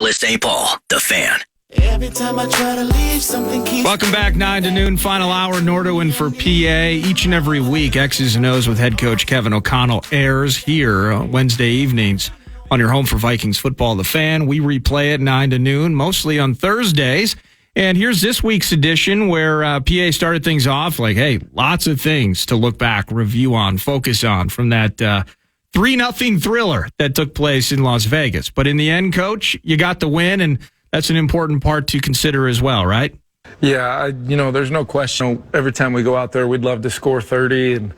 St. Paul, the Fan. Every time I try to leave, something keeps... Welcome back, 9 to noon, final hour, Norderwin for PA. Each and every week, X's and O's with head coach Kevin O'Connell airs here on Wednesday evenings on your home for Vikings football, the Fan. We replay it 9 to noon, mostly on Thursdays. And here's this week's edition where PA started things off like, hey, lots of things to look back, review on, focus on from that 3-0 thriller that took place in Las Vegas. But in the end, Coach, you got the win, and that's an important part to consider as well, right? Yeah, there's no question. Every time we go out there, we'd love to score 30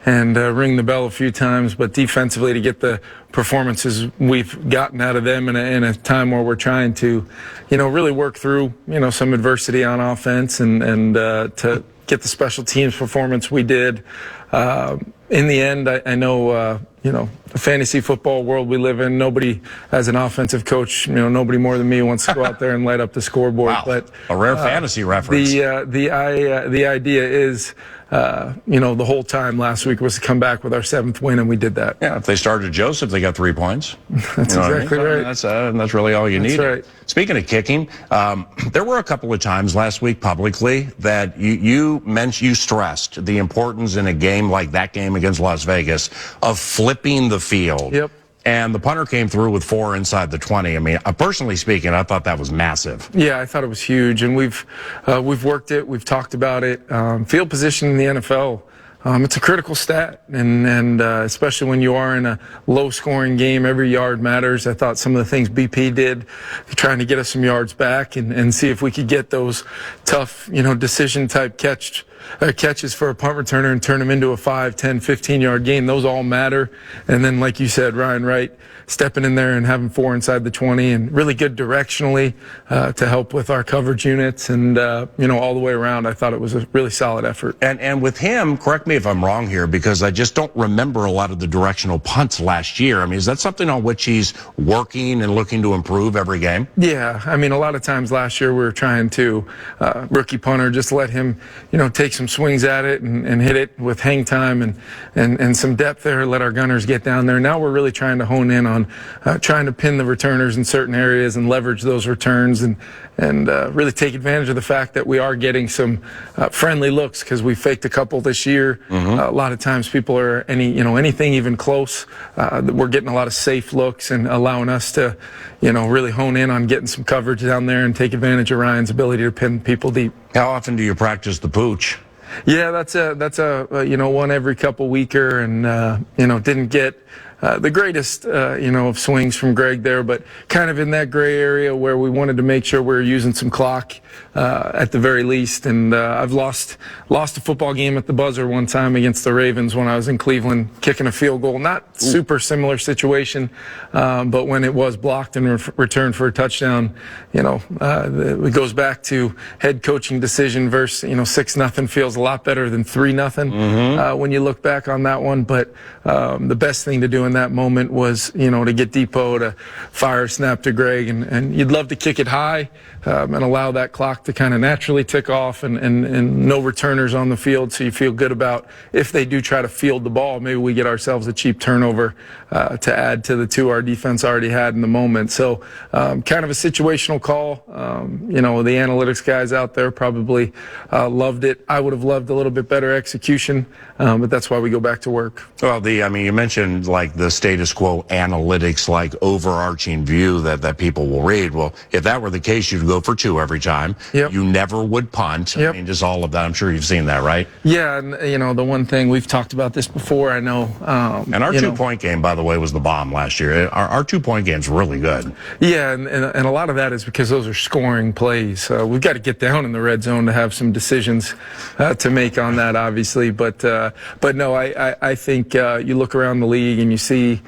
and ring the bell a few times. But defensively, to get the performances we've gotten out of them in a time where we're trying to, really work through, some adversity on offense and to get the special teams performance we did. In the end, I know, the fantasy football world we live in, nobody, as an offensive coach, nobody more than me wants to go out there and light up the scoreboard. Wow, but a rare fantasy reference. The idea is, the whole time last week was to come back with our 7th win, and we did that. Yeah, if they started Joseph, they got 3 points. That's exactly right. That's really all you need. Right. Speaking of kicking, there were a couple of times last week publicly that you stressed the importance in a game like that game against Las Vegas of flipping the field. Yep. And the punter came through with 4 inside the 20. I mean, personally speaking, I thought that was massive. Yeah, I thought it was huge, and we've worked it, we've talked about it. Field position in the NFL, it's a critical stat, and especially when you are in a low-scoring game, every yard matters. I thought some of the things BP did, trying to get us some yards back and see if we could get those tough, decision-type catches for a punt returner and turn them into a 5, 10, 15-yard gain. Those all matter. And then, like you said, Ryan Wright stepping in there and having 4 inside the 20 and really good directionally to help with our coverage units and, all the way around. I thought it was a really solid effort. And with him, correct me if I'm wrong here, because I just don't remember a lot of the directional punts last year. I mean, is that something on which he's working and looking to improve every game? Yeah. I mean, a lot of times last year we were trying to, rookie punter, just let him, take some swings at it and hit it with hang time and some depth there, let our gunners get down there. Now we're really trying to hone in on trying to pin the returners in certain areas and leverage those returns and really take advantage of the fact that we are getting some friendly looks because we faked a couple this year. Mm-hmm. A lot of times people are anything even close. We're getting a lot of safe looks and allowing us to, really hone in on getting some coverage down there and take advantage of Ryan's ability to pin people deep. How often do you practice the pooch? Yeah, that's a one every couple weeker, and didn't get the greatest of swings from Greg there, but kind of in that gray area where we wanted to make sure we were using some clock at the very least. And I've lost a football game at the buzzer one time against the Ravens when I was in Cleveland kicking a field goal. Not super similar situation, but when it was blocked and returned for a touchdown, it goes back to head coaching decision versus 6-0 feels a lot better than 3-0 when you look back on that one. But the best thing to do in that moment was to get Depot to fire a snap to Greg, and you'd love to kick it high and allow that clock to kind of naturally tick off and no returners on the field, so you feel good about if they do try to field the ball, maybe we get ourselves a cheap turnover to add to the 2 our defense already had in the moment. So kind of a situational call. The analytics guys out there probably loved it. I would have loved a little bit better execution, but that's why we go back to work. Well, you mentioned like the status quo analytics, like overarching view that people will read. Well, if that were the case, you'd go for 2 every time. Yep. You never would punt. Yep. I mean, just all of that. I'm sure you've seen that, right? Yeah, and the one thing we've talked about this before, I know. And our 2-point game, by the way, was the bomb last year. Our 2-point game's really good. Yeah, and a lot of that is because those are scoring plays. We've got to get down in the red zone to have some decisions to make on that, obviously. But no, I think you look around the league and you see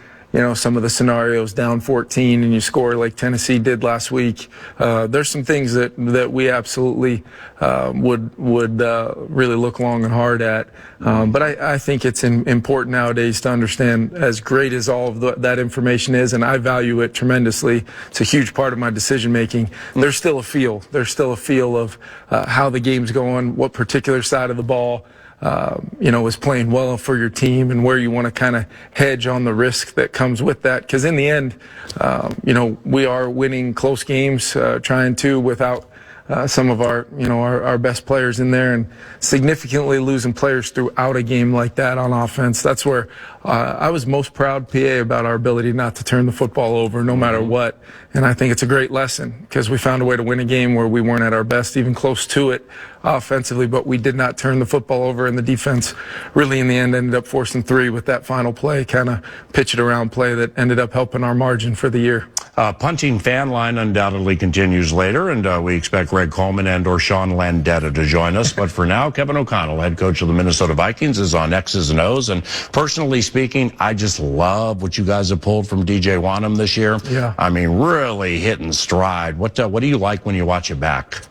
some of the scenarios down 14 and you score like Tennessee did last week. There's some things that we absolutely would really look long and hard at. But I think it's important nowadays to understand, as great as all of that information is, and I value it tremendously. It's a huge part of my decision making. There's still a feel. There's still a feel of how the game's going, what particular side of the ball is playing well for your team and where you want to kind of hedge on the risk that comes with that. Because in the end, we are winning close games, trying to without some of our best players in there, and significantly losing players throughout a game like that on offense. That's where I was most proud, PA, about our ability not to turn the football over no matter what. And I think it's a great lesson because we found a way to win a game where we weren't at our best, even close to it offensively, but we did not turn the football over, and the defense really in the end ended up forcing 3 with that final play, kind of pitch it around play that ended up helping our margin for the year. Punting fan line undoubtedly continues later, and we expect Greg Coleman and or Sean Landetta to join us. But for now, Kevin O'Connell, head coach of the Minnesota Vikings, is on X's and O's. And personally speaking, I just love what you guys have pulled from DJ Wanham this year. Yeah. I mean, really hitting stride. What do you like when you watch it back?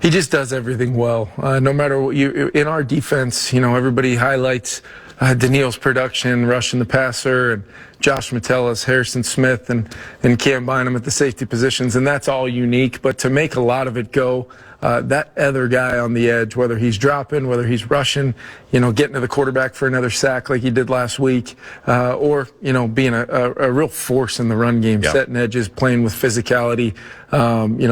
He just does everything well. No matter what in our defense, everybody highlights Daniil's production, rushing the passer, and Josh Metellus, Harrison Smith, and Cam Bynum at the safety positions, and that's all unique. But to make a lot of it go, that other guy on the edge, whether he's dropping, whether he's rushing, getting to the quarterback for another sack like he did last week, or, being a real force in the run game, setting edges, playing with physicality.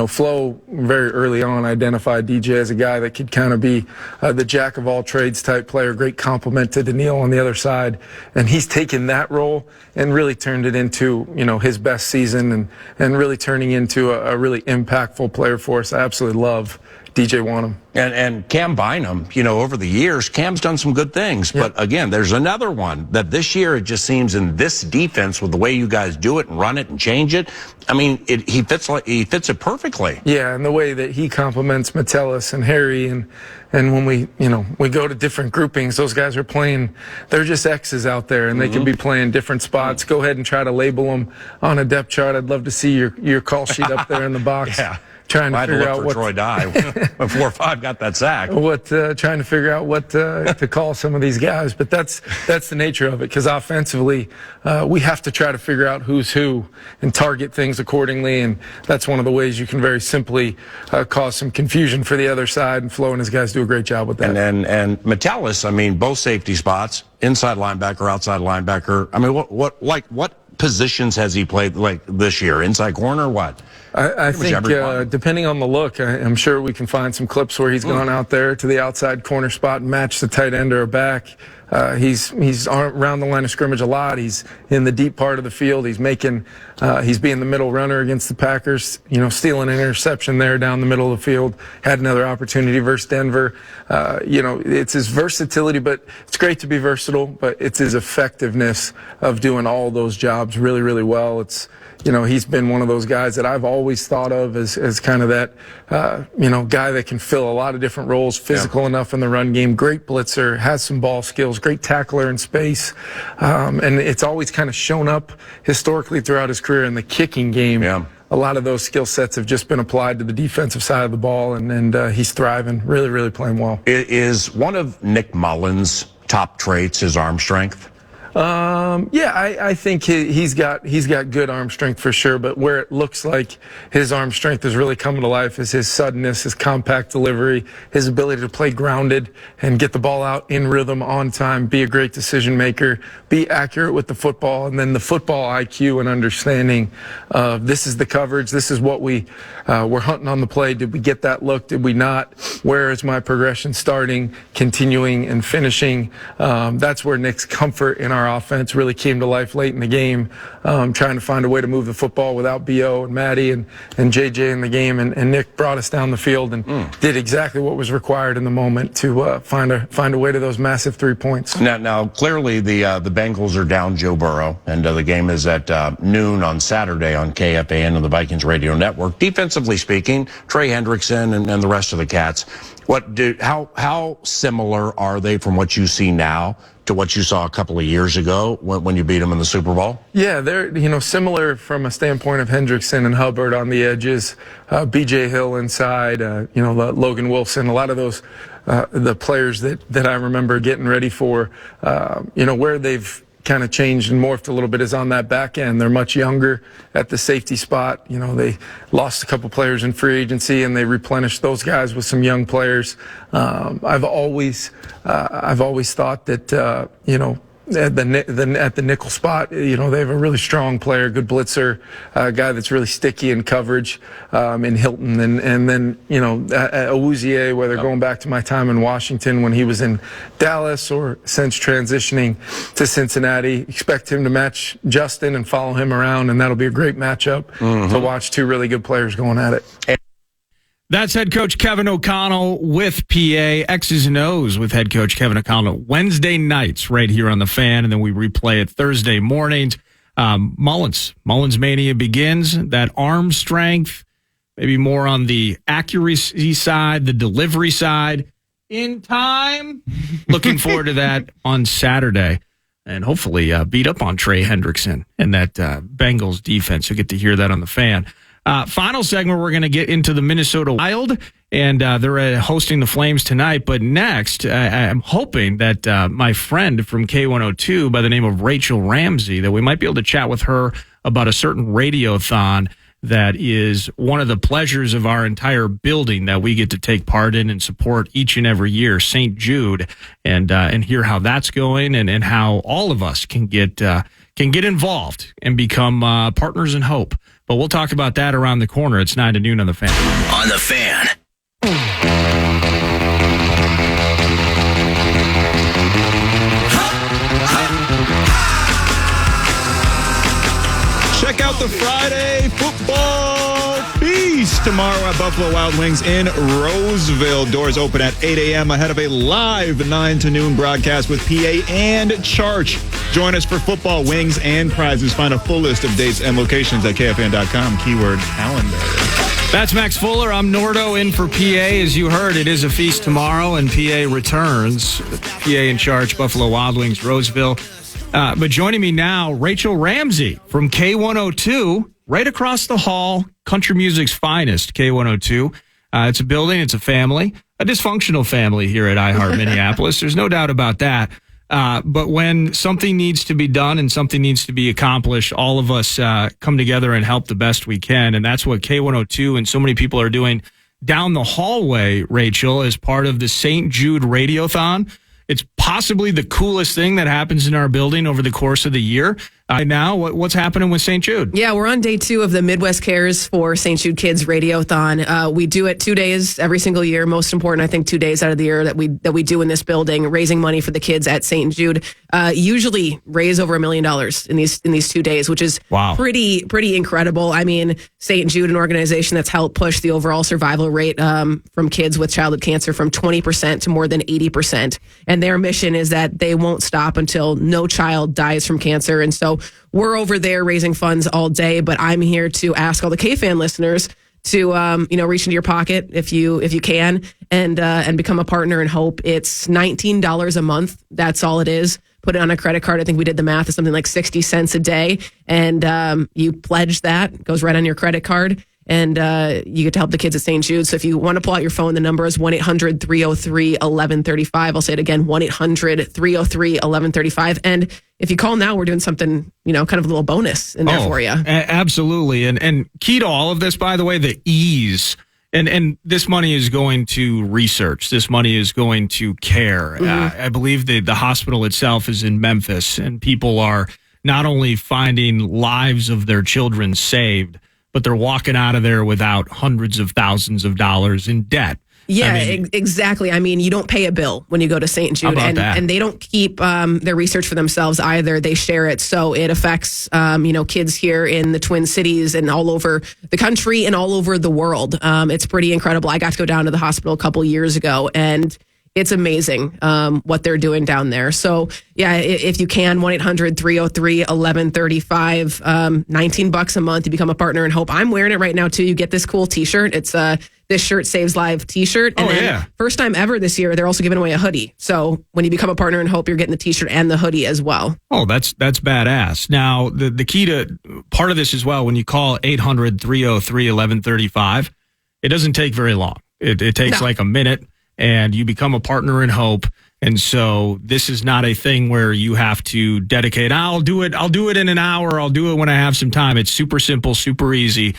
Flo very early on identified DJ as a guy that could kind of be the jack of all trades type player, great compliment to Daniil on the other side. And he's taken that role and really turned it into, his best season and really turning into a really impactful player for us. I absolutely love DJ Wanham. And Cam Bynum, over the years, Cam's done some good things. Yep. But again, there's another one that this year it just seems in this defense with the way you guys do it and run it and change it, I mean, he fits it perfectly. Yeah, and the way that he complements Metellus and Harry, and when we go to different groupings, those guys are playing. They're just X's out there, and they can be playing different spots. Go ahead and try to label them on a depth chart. I'd love to see your call sheet up there in the box. Yeah. Trying to figure out what Troy Dye when 4 or 5 got that sack. Trying to figure out what to call some of these guys, but that's the nature of it. Because offensively, we have to try to figure out who's who and target things accordingly, and that's one of the ways you can very simply cause some confusion for the other side. And Flo and his guys do a great job with that. And Metellus, I mean, both safety spots, inside linebacker, outside linebacker. I mean, what positions has he played like this year? Inside corner, what? I think depending on the look, I'm sure we can find some clips where he's gone out there to the outside corner spot and matched the tight end or a back. He's around the line of scrimmage a lot. He's in the deep part of the field. He's being the middle runner against the Packers, stealing an interception there down the middle of the field. Had another opportunity versus Denver. It's his versatility, but it's great to be versatile, but it's his effectiveness of doing all those jobs really, really well. He's been one of those guys that I've always thought of as kind of that, guy that can fill a lot of different roles, physical enough in the run game, great blitzer, has some ball skills, great tackler in space. And it's always kind of shown up historically throughout his career in the kicking game. Yeah. A lot of those skill sets have just been applied to the defensive side of the ball, and he's thriving, really, really playing well. Is one of Nick Mullins' top traits his arm strength? I think he's got good arm strength for sure, but where it looks like his arm strength is really coming to life is his suddenness, his compact delivery, his ability to play grounded and get the ball out in rhythm on time, be a great decision maker, be accurate with the football, and then the football IQ and understanding of this is the coverage, this is what we're hunting on the play. Did we get that look? Did we not? Where is my progression starting, continuing, and finishing? That's where Nick's comfort in our offense really came to life late in the game, trying to find a way to move the football without B.O. and Maddie and JJ in the game, and Nick brought us down the field and did exactly what was required in the moment to find a way to those massive 3 points. Now clearly the Bengals are down Joe Burrow, and the game is at noon on Saturday on KFAN and the Vikings radio network. Defensively speaking, Trey Hendrickson and the rest of the Cats, how similar are they from what you see now to what you saw a couple of years ago when you beat them in the Super Bowl? Yeah, they're similar from a standpoint of Hendrickson and Hubbard on the edges, B.J. Hill inside, Logan Wilson, a lot of those the players that I remember getting ready for, where they've kind of changed and morphed a little bit is on that back end. They're much younger at the safety spot. You know, they lost a couple players in free agency, and they replenished those guys with some young players. I've always thought that at the nickel spot, they have a really strong player, good blitzer, a guy that's really sticky in coverage, in Hilton, and then Awuzie, whether going back to my time in Washington when he was in Dallas or since transitioning to Cincinnati, expect him to match Justin and follow him around, and that'll be a great matchup to watch two really good players going at it. That's head coach Kevin O'Connell with PA, X's and O's with head coach Kevin O'Connell Wednesday nights right here on the Fan, and then we replay it Thursday mornings. Mullins mania begins. That arm strength, maybe more on the accuracy side, the delivery side, in time. Looking forward to that on Saturday, and hopefully beat up on Trey Hendrickson and that Bengals defense. You'll get to hear that on the Fan. Final segment, we're going to get into the Minnesota Wild, and they're hosting the Flames tonight. But next, I'm hoping that my friend from K102 by the name of Rachel Ramsey, that we might be able to chat with her about a certain radiothon that is one of the pleasures of our entire building that we get to take part in and support each and every year, St. Jude, and hear how that's going and how all of us can get involved and become partners in hope. But we'll talk about that around the corner. It's 9 to noon on the Fan. On the Fan. Check out the Friday football feast tomorrow at Buffalo Wild Wings in Roseville. Doors open at 8 a.m. ahead of a live 9 to noon broadcast with PA and Church. Join us for football, wings, and prizes. Find a full list of dates and locations at KFAN.com. Keyword calendar. That's Max Fuller. I'm Nordo in for PA. As you heard, it is a feast tomorrow, and PA returns. PA in Charge, Buffalo Wild Wings, Roseville. But joining me now, Rachel Ramsey from K102, right across the hall, country music's finest, K102. It's a building, it's a family, a dysfunctional family here at iHeart Minneapolis. There's no doubt about that. But when something needs to be done and something needs to be accomplished, all of us come together and help the best we can. And that's what K102 and so many people are doing down the hallway, Rachel, as part of the St. Jude Radiothon. It's possibly the coolest thing that happens in our building over the course of the year. Now, what's happening with St. Jude? Yeah, we're on day 2 of the Midwest Cares for St. Jude Kids Radiothon. We do it 2 days every single year. Most important, I think, 2 days out of the year that we do in this building, raising money for the kids at St. Jude. Usually raise over $1 million in these 2 days, which is pretty incredible. I mean, St. Jude, an organization that's helped push the overall survival rate from kids with childhood cancer from 20% to more than 80%. And their mission is that they won't stop until no child dies from cancer. And so we're over there raising funds all day, but I'm here to ask all the KFAN listeners to reach into your pocket if you can and become a partner in hope. It's $19 a month. That's all it is. Put it on a credit card. I think we did the math. It's something like 60 cents a day, and you pledge that. It goes right on your credit card. And you get to help the kids at St. Jude. So if you want to pull out your phone, the number is 1-800-303-1135. I'll say it again, 1-800-303-1135. And if you call now, we're doing something, kind of a little bonus in there for you. Absolutely. And key to all of this, by the way, the ease. And this money is going to research. This money is going to care. Mm-hmm. I believe the hospital itself is in Memphis, and people are not only finding lives of their children saved, but they're walking out of there without hundreds of thousands of dollars in debt. Yeah, exactly. I mean, you don't pay a bill when you go to St. Jude, and they don't keep their research for themselves either. They share it, so it affects kids here in the Twin Cities and all over the country and all over the world. It's pretty incredible. I got to go down to the hospital a couple years ago, and it's amazing what they're doing down there. So, yeah, if you can, 1-800-303-1135, $19 a month. You become a partner in hope. I'm wearing it right now, too. You get this cool T-shirt. It's This Shirt Saves Live T-shirt. And first time ever this year, they're also giving away a hoodie. So when you become a partner in hope, you're getting the T-shirt and the hoodie as well. Oh, that's badass. Now, the key to part of this as well, when you call 800-303-1135, it doesn't take very long. It takes like a minute. And you become a partner in hope. And so this is not a thing where you have to dedicate, I'll do it in an hour, I'll do it when I have some time. It's super simple, super easy.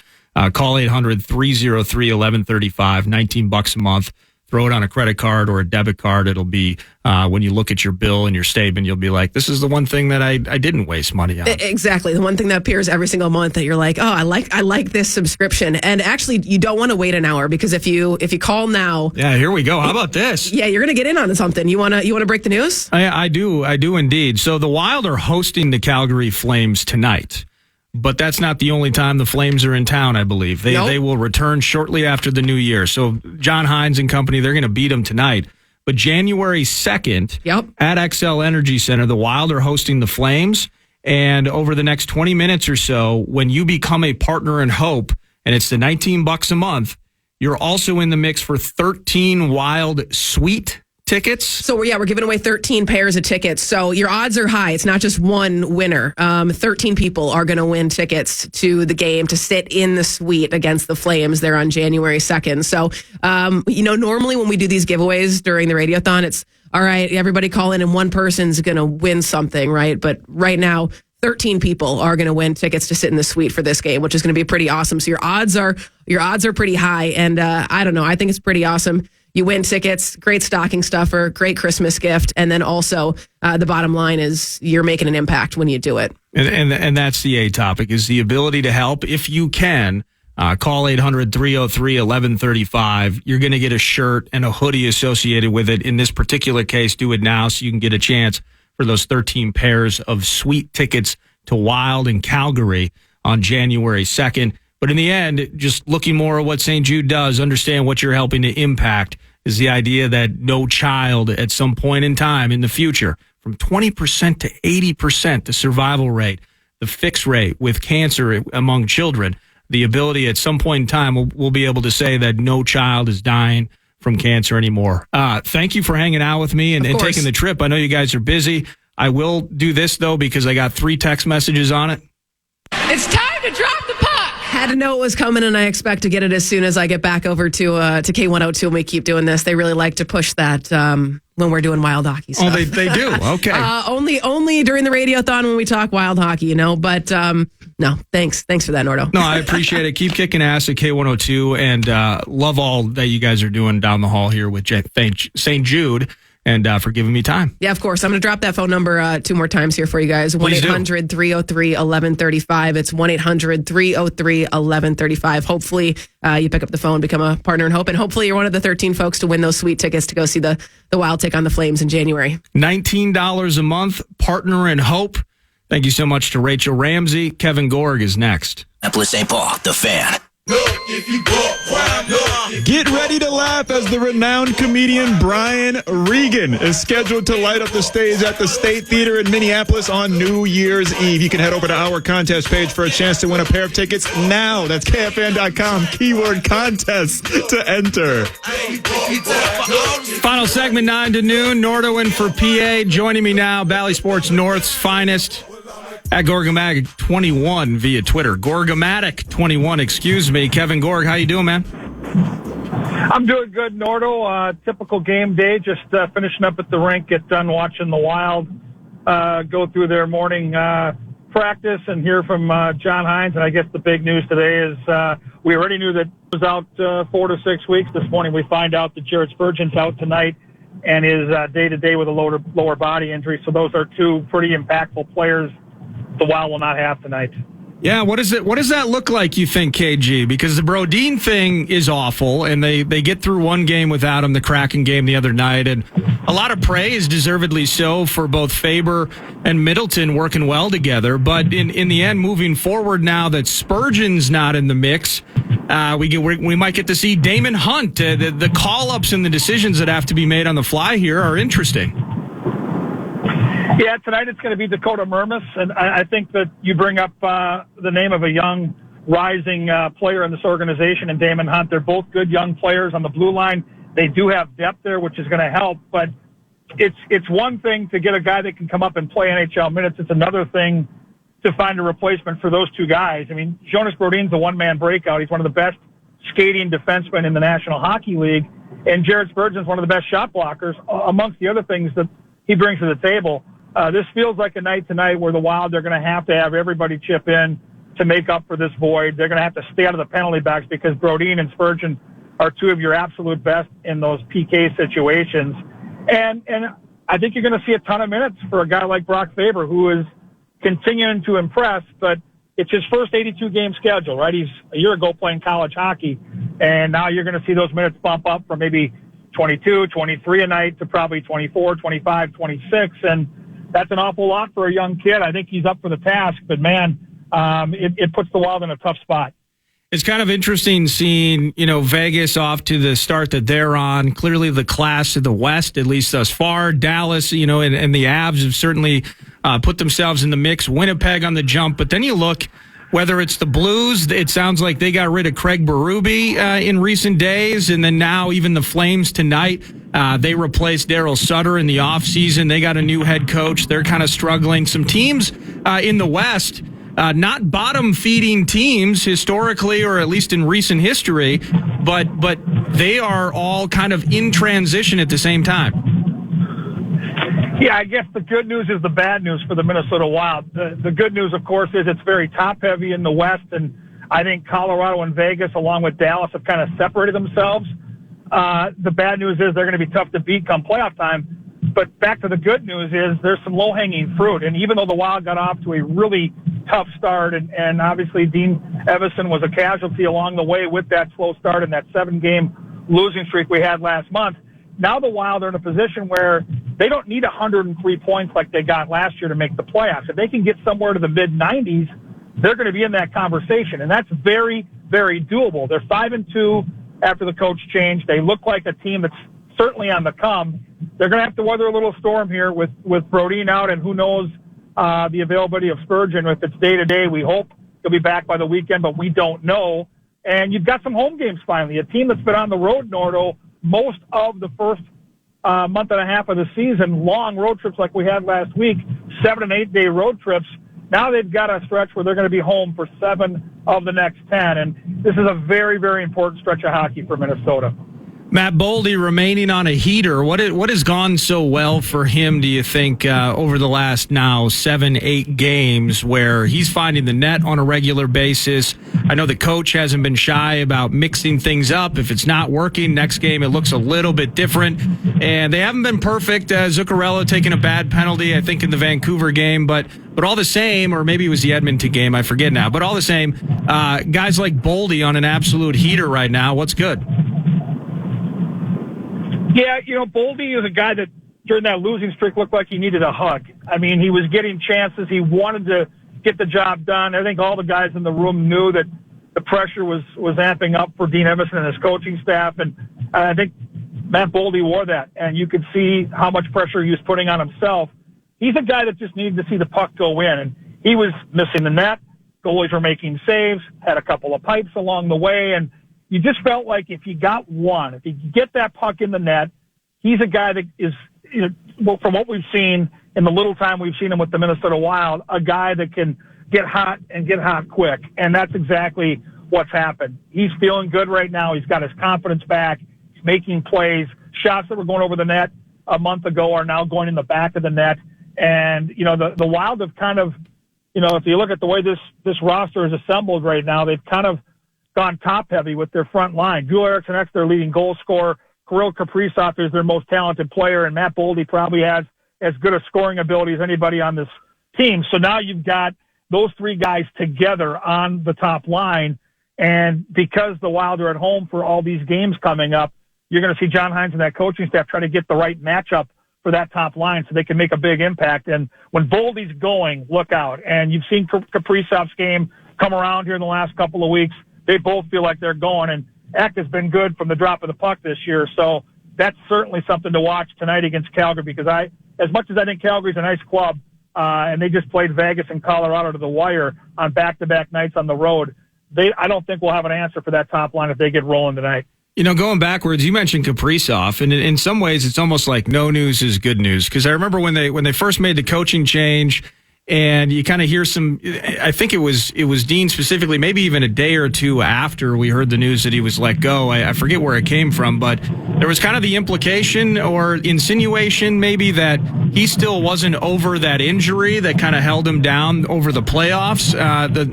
Call 800-303-1135, $19 a month. Throw it on a credit card or a debit card. It'll be, when you look at your bill and your statement, you'll be like, this is the one thing that I didn't waste money on. Exactly. The one thing that appears every single month that you're like, oh, I like this subscription. And actually, you don't want to wait an hour, because if you call now. Yeah, here we go. How about this? Yeah, you're going to get in on something. You want to break the news? I do indeed. So the Wild are hosting the Calgary Flames tonight. But that's not the only time the Flames are in town, I believe. They will return shortly after the new year. So John Hines and company, they're going to beat them tonight. But January 2nd at XL Energy Center, the Wild are hosting the Flames. And over the next 20 minutes or so, when you become a partner in Hope, and it's the $19 a month, you're also in the mix for 13 Wild Suite tickets. So we're giving away 13 pairs of tickets. So your odds are high. It's not just one winner. 13 people are going to win tickets to the game to sit in the suite against the Flames there on January 2nd. So, normally when we do these giveaways during the Radiothon, it's all right, everybody call in and one person's going to win something, right? But right now, 13 people are going to win tickets to sit in the suite for this game, which is going to be pretty awesome. So your odds are pretty high. And I don't know, I think it's pretty awesome. You win tickets, great stocking stuffer, great Christmas gift. And then also the bottom line is you're making an impact when you do it. And that's the A topic, is the ability to help. If you can, call 800-303-1135. You're going to get a shirt and a hoodie associated with it. In this particular case, do it now so you can get a chance for those 13 pairs of sweet tickets to Wild in Calgary on January 2nd. But in the end, just looking more at what St. Jude does, understand what you're helping to impact, is the idea that no child at some point in time in the future, from 20% to 80%, the survival rate, the fix rate with cancer among children, the ability at some point in time we'll be able to say that no child is dying from cancer anymore. Thank you for hanging out with me and taking the trip. I know you guys are busy. I will do this, though, because I got 3 text messages on it. It's time to drop the puck. Had to know it was coming, and I expect to get it as soon as I get back over to K102 and we keep doing this. They really like to push that when we're doing Wild hockey stuff. Oh, they do? Okay. Only during the Radiothon when we talk Wild hockey, But no, thanks for that, Nordo. No, I appreciate it. Keep kicking ass at K102, and love all that you guys are doing down the hall here with St. Jude. And for giving me time. Yeah, of course. I'm going to drop that phone number 2 more times here for you guys. 1-800-303-1135. It's 1-800-303-1135. Hopefully you pick up the phone, become a partner in Hope, and hopefully you're one of the 13 folks to win those sweet tickets to go see the Wild take on the Flames in January. $19 a month, partner in Hope. Thank you so much to Rachel Ramsey. Kevin Gorg is next. Minneapolis, St. Paul, the Fan. Get ready to laugh as the renowned comedian Brian Regan is scheduled to light up the stage at the State Theater in Minneapolis on New Year's Eve. You can head over to our contest page for a chance to win a pair of tickets now. That's KFAN.com, keyword contest to enter. Final segment, 9 to noon. Nordo in for PA. Joining me now, Bally Sports North's finest. At Gorgamatic21 via Twitter. Gorgamatic21, excuse me. Kevin Gorg, how you doing, man? I'm doing good, Nordo. Typical game day, just finishing up at the rink, get done watching the Wild go through their morning practice and hear from John Hines. And I guess the big news today is we already knew that he was out 4 to 6 weeks. This morning we find out that Jared Spurgeon's out tonight and is day-to-day with a lower body injury. So those are 2 pretty impactful players the Wild will not have tonight. Yeah, what does that look like, you think, KG? Because the Brodin thing is awful, and they get through one game without him, the Kraken game the other night, and a lot of praise, deservedly so, for both Faber and Middleton working well together. But in the end, moving forward now that Spurgeon's not in the mix, we might get to see Damon Hunt. The call-ups and the decisions that have to be made on the fly here are interesting. Yeah, tonight it's going to be Dakota Mermis, and I think that you bring up the name of a young, rising player in this organization, and Damon Hunt. They're both good young players on the blue line. They do have depth there, which is going to help, but it's one thing to get a guy that can come up and play NHL minutes. It's another thing to find a replacement for those 2 guys. I mean, Jonas Brodin's a one-man breakout. He's one of the best skating defensemen in the National Hockey League. And Jared Spurgeon's one of the best shot blockers, amongst the other things that he brings to the table. This feels like a night tonight where the Wild, they're going to have everybody chip in to make up for this void. They're going to have to stay out of the penalty box because Brodin and Spurgeon are two of your absolute best in those PK situations. And I think you're going to see a ton of minutes for a guy like Brock Faber, who is continuing to impress, but it's his first 82-game schedule, right? He's a year ago playing college hockey, and now you're going to see those minutes bump up from maybe 22, 23 a night to probably 24, 25, 26, and that's an awful lot for a young kid. I think he's up for the task, but man, it puts the Wild in a tough spot. It's kind of interesting seeing, Vegas off to the start that they're on. Clearly the class of the West, at least thus far. Dallas, and the Avs have certainly put themselves in the mix. Winnipeg on the jump. But then you look, whether it's the Blues, it sounds like they got rid of Craig Berube in recent days. And then now even the Flames tonight, they replaced Darryl Sutter in the offseason. They got a new head coach. They're kind of struggling. Some teams in the West, not bottom-feeding teams historically, or at least in recent history, but they are all kind of in transition at the same time. Yeah, I guess the good news is the bad news for the Minnesota Wild. The good news, of course, is it's very top-heavy in the West, and I think Colorado and Vegas, along with Dallas, have kind of separated themselves. The bad news is they're going to be tough to beat come playoff time. But back to the good news is there's some low-hanging fruit. And even though the Wild got off to a really tough start, and obviously Dean Evason was a casualty along the way with that slow start and that 7-game losing streak we had last month, now the Wild are in a position where they don't need 103 points like they got last year to make the playoffs. If they can get somewhere to the mid-90s, they're going to be in that conversation. And that's very, very doable. They're 5-2 after the coach change. They look like a team that's certainly on the come. They're going to have to weather a little storm here with Brodin out, and who knows the availability of Spurgeon. If it's day-to-day, we hope he'll be back by the weekend, but we don't know. And you've got some home games finally. A team that's been on the road, Nordo, most of the first month and a half of the season, long road trips like we had last week, 7- and 8-day road trips. Now they've got a stretch where they're going to be home for 7 of the next 10, and this is a very, very important stretch of hockey for Minnesota. Matt Boldy remaining on a heater. What has gone so well for him, do you think, over the last now 7-8 games where he's finding the net on a regular basis? I know the coach hasn't been shy about mixing things up. If it's not working, next game it looks a little bit different. And they haven't been perfect. Zuccarello taking a bad penalty, I think, in the Vancouver game. But all the same, or maybe it was the Edmonton game, I forget now. But all the same, guys like Boldy on an absolute heater right now. What's good? Yeah, Boldy is a guy that during that losing streak looked like he needed a hug. I mean, he was getting chances. He wanted to get the job done. I think all the guys in the room knew that the pressure was amping up for Dean Evason and his coaching staff, and I think Matt Boldy wore that, and you could see how much pressure he was putting on himself. He's a guy that just needed to see the puck go in, and he was missing the net. Goalies were making saves, had a couple of pipes along the way, and you just felt like if you got one, if you get that puck in the net, he's a guy that is, from what we've seen in the little time we've seen him with the Minnesota Wild, a guy that can get hot and get hot quick. And that's exactly what's happened. He's feeling good right now. He's got his confidence back. He's making plays. Shots that were going over the net a month ago are now going in the back of the net. And, the Wild have kind of, if you look at the way this roster is assembled right now, they've kind of gone top-heavy with their front line. Joel Eriksson, their leading goal scorer. Kirill Kaprizov is their most talented player, and Matt Boldy probably has as good a scoring ability as anybody on this team. So now you've got those three guys together on the top line, and because the Wild are at home for all these games coming up, you're going to see John Hines and that coaching staff try to get the right matchup for that top line so they can make a big impact. And when Boldy's going, look out. And you've seen Kaprizov's game come around here in the last couple of weeks. They both feel like they're going, and Eck has been good from the drop of the puck this year. So that's certainly something to watch tonight against Calgary, because as much as I think Calgary's a nice club, and they just played Vegas and Colorado to the wire on back-to-back nights on the road, I don't think we'll have an answer for that top line if they get rolling tonight. Going backwards, you mentioned Kaprizov, and in some ways it's almost like no news is good news, because I remember when they first made the coaching change, And you kind of hear some, I think it was Dean specifically, maybe even a day or two after we heard the news that he was let go. I forget where it came from, but there was kind of the implication or insinuation maybe that he still wasn't over that injury that kind of held him down over the playoffs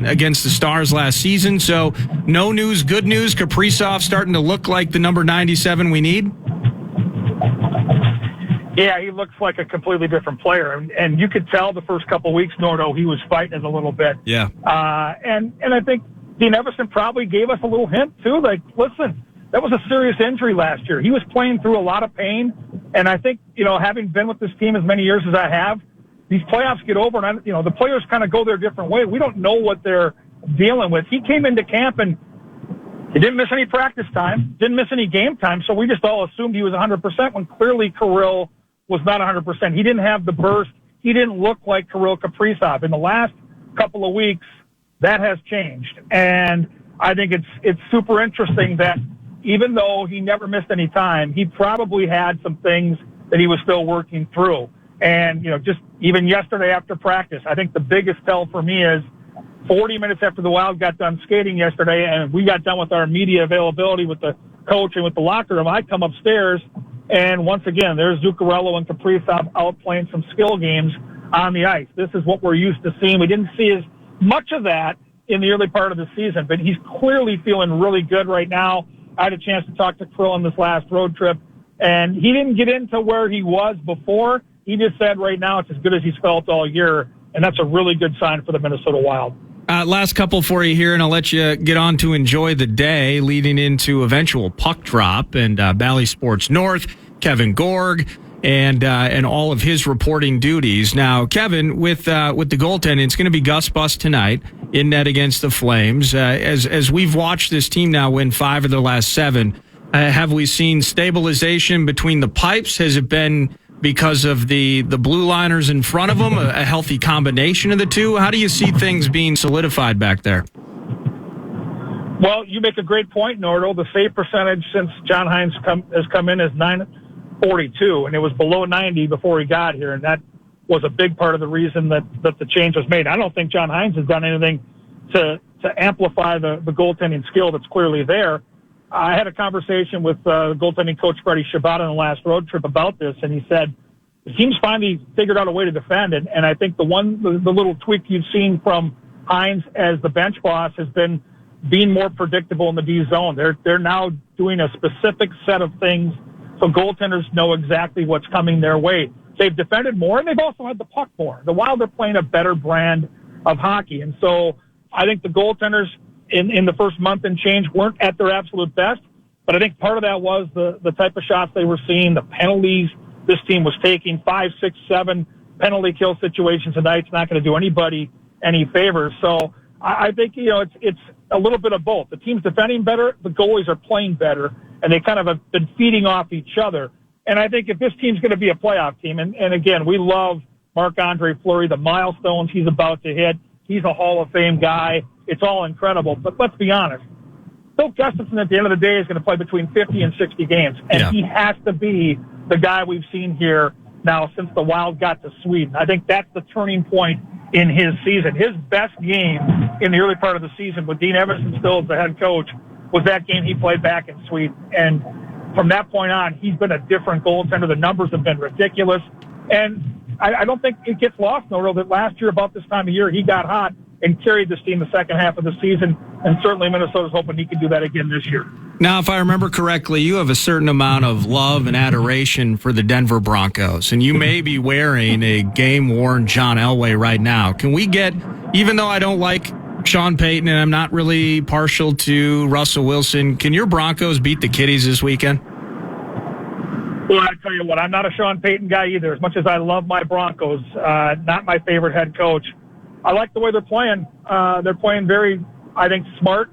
against the Stars last season. So no news, good news. Kaprizov starting to look like the number 97 we need. Yeah, he looks like a completely different player, and you could tell the first couple of weeks, Nordo, he was fighting it a little bit. Yeah. And I think Dean Everson probably gave us a little hint too. Like, listen, that was a serious injury last year. He was playing through a lot of pain, and I think having been with this team as many years as I have, these playoffs get over, and the players kind of go their different way. We don't know what they're dealing with. He came into camp and he didn't miss any practice time, didn't miss any game time, so we just all assumed he was 100% when clearly Kirill was not 100%. He didn't have the burst. He didn't look like Kirill Kaprizov. In the last couple of weeks, that has changed. And I think it's super interesting that even though he never missed any time, he probably had some things that he was still working through. And, just even yesterday after practice, I think the biggest tell for me is 40 minutes after the Wild got done skating yesterday and we got done with our media availability with the coach and with the locker room, I come upstairs, and once again, there's Zuccarello and Kaprizov out playing some skill games on the ice. This is what we're used to seeing. We didn't see as much of that in the early part of the season, but he's clearly feeling really good right now. I had a chance to talk to Kirill on this last road trip, and he didn't get into where he was before. He just said right now it's as good as he's felt all year, and that's a really good sign for the Minnesota Wild. Last couple for you here, and I'll let you get on to enjoy the day leading into eventual puck drop and Bally Sports North, Kevin Gorg, and all of his reporting duties. Now, Kevin, with the goaltending, it's going to be Gus Bus tonight in net against the Flames. As we've watched this team now win 5 of their last 7, have we seen stabilization between the pipes? Has it been because of the blue liners in front of them, a healthy combination of the two? How do you see things being solidified back there? Well, you make a great point, Nordo. The save percentage since John Hines has come in is .942, and it was below 90 before he got here, and that was a big part of the reason that the change was made. I don't think John Hines has done anything to amplify the goaltending skill that's clearly there. I had a conversation with goaltending coach Freddie Shabbat on the last road trip about this, and he said the team's finally figured out a way to defend it. And I think the little tweak you've seen from Hines as the bench boss has been being more predictable in the D zone. They're now doing a specific set of things so goaltenders know exactly what's coming their way. They've defended more, and they've also had the puck more. The Wild are playing a better brand of hockey, and so I think the goaltenders in the first month and change weren't at their absolute best, but I think part of that was the type of shots they were seeing, the penalties this team was taking, 5, 6, 7 penalty kill situations tonight. It's not going to do anybody any favors. So I think, it's a little bit of both. The team's defending better, the goalies are playing better, and they kind of have been feeding off each other. And I think if this team's going to be a playoff team, and again, we love Marc-Andre Fleury, the milestones he's about to hit. He's a Hall of Fame guy. It's all incredible. But let's be honest. Phil Gustafsson at the end of the day is going to play between 50 and 60 games. And he has to be the guy we've seen here now since the Wild got to Sweden. I think that's the turning point in his season. His best game in the early part of the season with Dean Everson still as the head coach was that game he played back in Sweden. And from that point on, he's been a different goaltender. The numbers have been ridiculous. And I don't think it gets lost, Nordo, that last year about this time of year he got hot and carried this team the second half of the season, and certainly Minnesota's hoping he can do that again this year. Now, if I remember correctly, you have a certain amount of love and adoration for the Denver Broncos, and you may be wearing a game-worn John Elway right now. Can we get, even though I don't like Sean Payton and I'm not really partial to Russell Wilson, can your Broncos beat the Kitties this weekend? Well, I tell you what, I'm not a Sean Payton guy either. As much as I love my Broncos, not my favorite head coach. I like the way they're playing. They're playing very, I think, smart,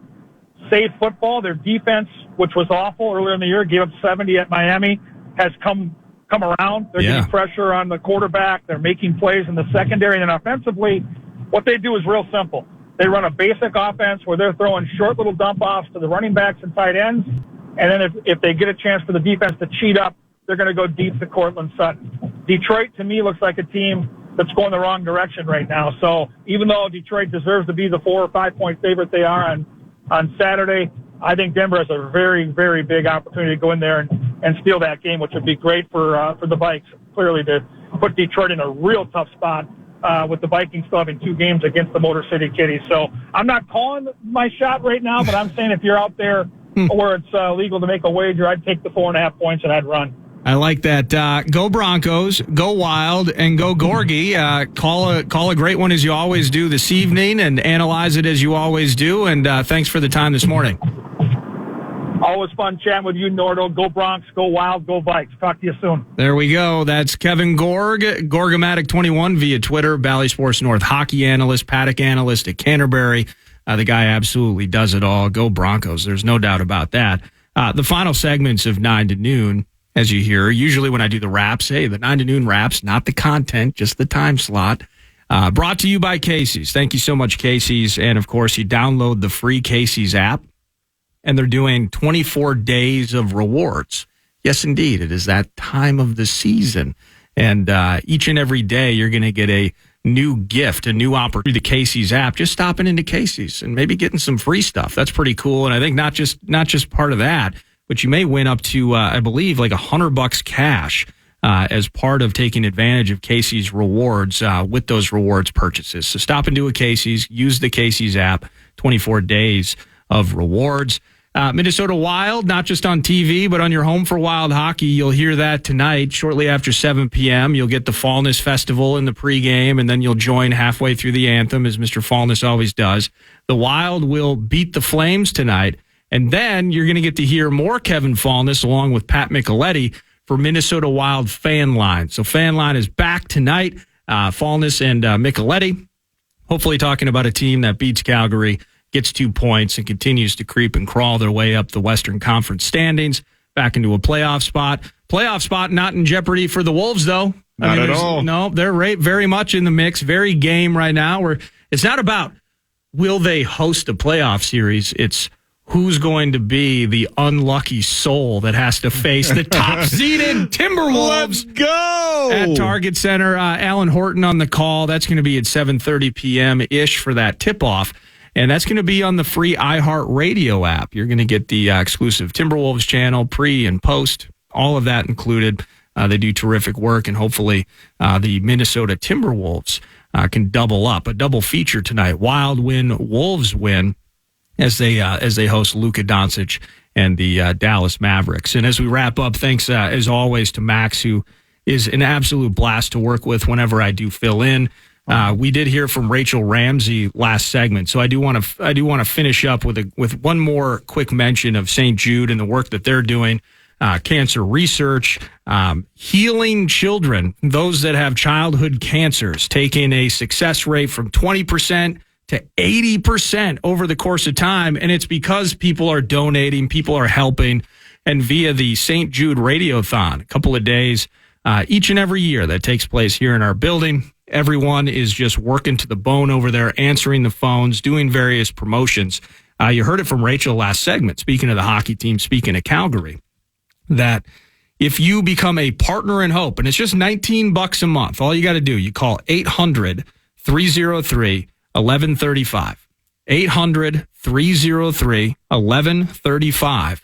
safe football. Their defense, which was awful earlier in the year, gave up 70 at Miami, has come around. They're getting pressure on the quarterback. They're making plays in the secondary. And then offensively, what they do is real simple. They run a basic offense where they're throwing short little dump-offs to the running backs and tight ends. And then if they get a chance for the defense to cheat up, they're going to go deep to Cortland Sutton. Detroit, to me, looks like a team that's going the wrong direction right now. So even though Detroit deserves to be the 4 or 5 point favorite they are on Saturday, I think Denver has a very, very big opportunity to go in there and steal that game, which would be great for the Vikes, clearly, to put Detroit in a real tough spot with the Vikings still having 2 games against the Motor City Kitties. So I'm not calling my shot right now, but I'm saying if you're out there where it's legal to make a wager, I'd take the 4.5 points and I'd run. I like that. Go Broncos, go Wild, and go Gorgie. Call a great one as you always do this evening and analyze it as you always do. And thanks for the time this morning. Always fun chatting with you, Nordo. Go Bronx, go Wild, go Vikes. Talk to you soon. There we go. That's Kevin Gorg, Gorgomatic21 via Twitter, Bally Sports North hockey analyst, paddock analyst at Canterbury. The guy absolutely does it all. Go Broncos. There's no doubt about that. The final segments of 9 to noon, as you hear, usually when I do the wraps, the 9 to noon wraps, not the content, just the time slot. Brought to you by Casey's. Thank you so much, Casey's. And, of course, you download the free Casey's app, and they're doing 24 days of rewards. Yes, indeed. It is that time of the season. And each and every day, you're going to get a new gift, a new opportunity. The Casey's app, just stopping into Casey's and maybe getting some free stuff. That's pretty cool. And I think not just part of that, but you may win up to, I believe, like $100 cash as part of taking advantage of Casey's rewards with those rewards purchases. So stop into a Casey's, use the Casey's app, 24 days of rewards. Minnesota Wild, not just on TV, but on your home for Wild hockey. You'll hear that tonight, shortly after 7 p.m. You'll get the Fallness Festival in the pregame, and then you'll join halfway through the anthem, as Mr. Fallness always does. The Wild will beat the Flames tonight, and then you're going to get to hear more Kevin Fallness along with Pat Micheletti for Minnesota Wild Fan Line. So Fan Line is back tonight. Fallness and Micheletti, hopefully talking about a team that beats Calgary, gets 2 points, and continues to creep and crawl their way up the Western Conference standings, back into a playoff spot. Playoff spot not in jeopardy for the Wolves, though. Not at all. No, they're very much in the mix, very game right now. Where it's not about will they host a playoff series. It's who's going to be the unlucky soul that has to face the top-seeded Timberwolves. Let's go! At Target Center. Alan Horton on the call. That's going to be at 7:30 p.m.-ish for that tip-off. And that's going to be on the free iHeartRadio app. You're going to get the exclusive Timberwolves channel, pre and post, all of that included. They do terrific work, and hopefully the Minnesota Timberwolves can double up. A double feature tonight. Wild win, Wolves win, as they host Luka Doncic and the Dallas Mavericks. And as we wrap up, thanks as always to Max, who is an absolute blast to work with whenever I do fill in. We did hear from Rachel Ramsey last segment, so I do want to finish up with one more quick mention of St. Jude and the work that they're doing, cancer research, healing children, those that have childhood cancers, taking a success rate from 20% to 80% over the course of time, and it's because people are donating, people are helping, and via the St. Jude Radiothon, a couple of days each and every year that takes place here in our building. Everyone is just working to the bone over there, answering the phones, doing various promotions. You heard it from Rachel last segment, speaking of the hockey team, speaking of Calgary, that if you become a partner in hope, and it's just $19 a month, all you got to do, you call 800-303-1135, 800-303-1135,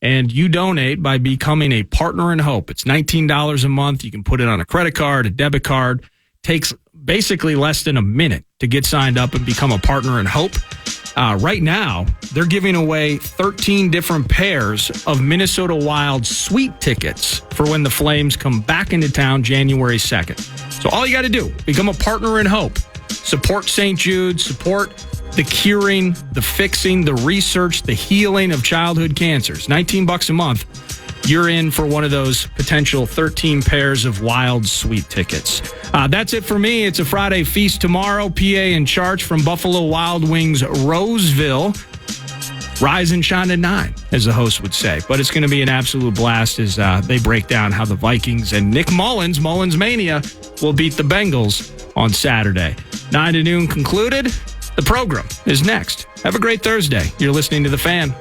and you donate by becoming a partner in hope. It's $19 a month. You can put it on a credit card, a debit card. Takes basically less than a minute to get signed up and become a partner in hope. Right now, they're giving away 13 different pairs of Minnesota Wild suite tickets for when the Flames come back into town January 2nd. So all you got to do, become a partner in hope. Support St. Jude, support the curing, the fixing, the research, the healing of childhood cancers. $19 a month. You're in for one of those potential 13 pairs of Wild suite tickets. That's it for me. It's a Friday feast tomorrow. PA in charge from Buffalo Wild Wings, Roseville. Rise and shine at 9, as the host would say. But it's going to be an absolute blast as they break down how the Vikings and Nick Mullins Mania, will beat the Bengals on Saturday. 9 to noon concluded. The program is next. Have a great Thursday. You're listening to The Fan.